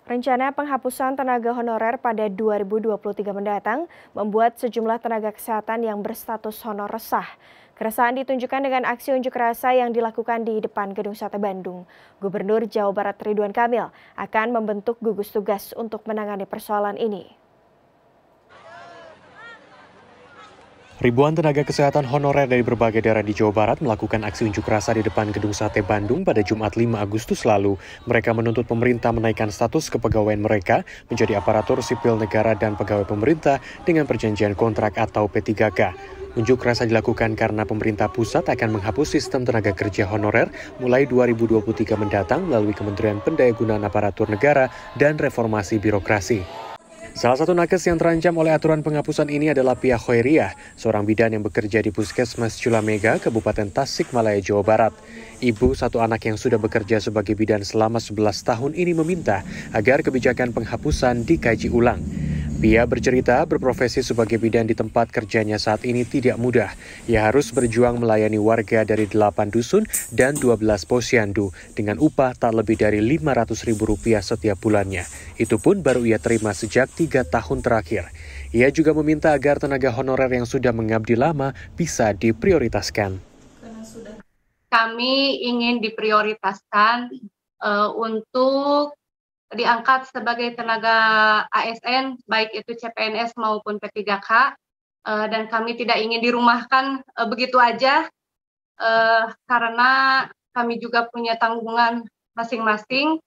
Rencana penghapusan tenaga honorer pada 2023 mendatang membuat sejumlah tenaga kesehatan yang berstatus honor resah. Keresahan ditunjukkan dengan aksi unjuk rasa yang dilakukan di depan Gedung Sate Bandung. Gubernur Jawa Barat Ridwan Kamil akan membentuk gugus tugas untuk menangani persoalan ini. Ribuan tenaga kesehatan honorer dari berbagai daerah di Jawa Barat melakukan aksi unjuk rasa di depan Gedung Sate Bandung pada Jumat 5 Agustus lalu. Mereka menuntut pemerintah menaikkan status kepegawaian mereka menjadi aparatur sipil negara dan pegawai pemerintah dengan perjanjian kontrak atau P3K. Unjuk rasa dilakukan karena pemerintah pusat akan menghapus sistem tenaga kerja honorer mulai 2023 mendatang melalui Kementerian Pendayagunaan Aparatur Negara dan Reformasi Birokrasi. Salah satu nakes yang terancam oleh aturan penghapusan ini adalah Pia Khoiriah, seorang bidan yang bekerja di Puskesmas Culamega, Kabupaten Tasikmalaya, Jawa Barat. Ibu satu anak yang sudah bekerja sebagai bidan selama 11 tahun ini meminta agar kebijakan penghapusan dikaji ulang. Pia bercerita berprofesi sebagai bidan di tempat kerjanya saat ini tidak mudah. Ia harus berjuang melayani warga dari 8 dusun dan 12 posyandu dengan upah tak lebih dari Rp500.000 setiap bulannya. Itu pun baru ia terima sejak 3 tahun terakhir. Ia juga meminta agar tenaga honorer yang sudah mengabdi lama bisa diprioritaskan. Kami ingin diprioritaskan untuk diangkat sebagai tenaga ASN, baik itu CPNS maupun P3K, dan kami tidak ingin dirumahkan begitu aja, karena kami juga punya tanggungan masing-masing,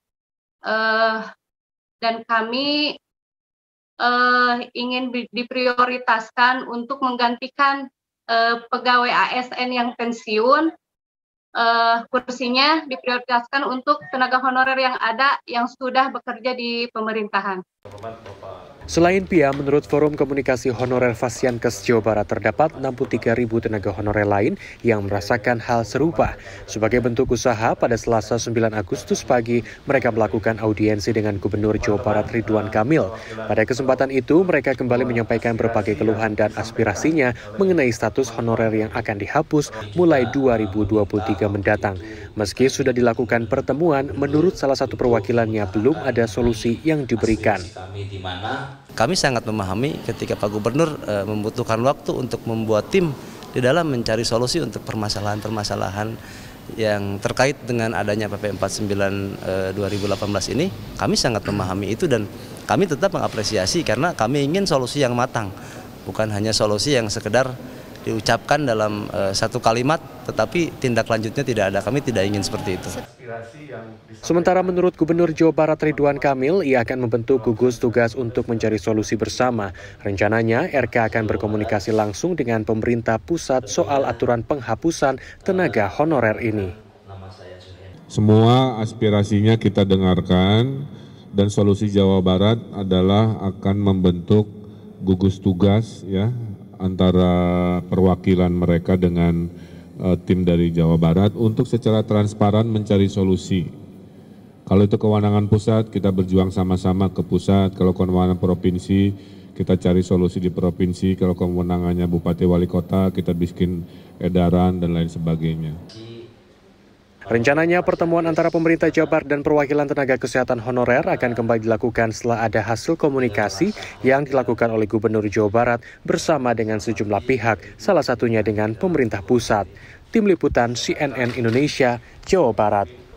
dan kami ingin diprioritaskan untuk menggantikan pegawai ASN yang pensiun. Kursinya diprioritaskan untuk tenaga honorer yang ada yang sudah bekerja di pemerintahan. Selain Pia, menurut Forum Komunikasi Honorer Fasiankes Jawa Barat terdapat 63.000 tenaga honorer lain yang merasakan hal serupa. Sebagai bentuk usaha, pada Selasa 9 Agustus pagi, mereka melakukan audiensi dengan Gubernur Jawa Barat Ridwan Kamil. Pada kesempatan itu, mereka kembali menyampaikan berbagai keluhan dan aspirasinya mengenai status honorer yang akan dihapus mulai 2023 mendatang. Meski sudah dilakukan pertemuan, menurut salah satu perwakilannya belum ada solusi yang diberikan. Kami sangat memahami ketika Pak Gubernur membutuhkan waktu untuk membuat tim di dalam mencari solusi untuk permasalahan-permasalahan yang terkait dengan adanya PP 49 2018 ini. Kami sangat memahami itu dan kami tetap mengapresiasi karena kami ingin solusi yang matang, bukan hanya solusi yang sekedar diucapkan dalam satu kalimat, tetapi tindak lanjutnya tidak ada. Kami tidak ingin seperti itu. Sementara menurut Gubernur Jawa Barat Ridwan Kamil, ia akan membentuk gugus tugas untuk mencari solusi bersama. Rencananya, RK akan berkomunikasi langsung dengan pemerintah pusat soal aturan penghapusan tenaga honorer ini. Semua aspirasinya kita dengarkan dan solusi Jawa Barat adalah akan membentuk gugus tugas ya antara perwakilan mereka dengan tim dari Jawa Barat untuk secara transparan mencari solusi. Kalau itu kewenangan pusat, kita berjuang sama-sama ke pusat. Kalau kewenangan provinsi, kita cari solusi di provinsi. Kalau kewenangannya Bupati Wali Kota, kita bikin edaran dan lain sebagainya. Rencananya pertemuan antara pemerintah Jawa Barat dan perwakilan tenaga kesehatan honorer akan kembali dilakukan setelah ada hasil komunikasi yang dilakukan oleh Gubernur Jawa Barat bersama dengan sejumlah pihak, salah satunya dengan pemerintah pusat. Tim Liputan CNN Indonesia, Jawa Barat.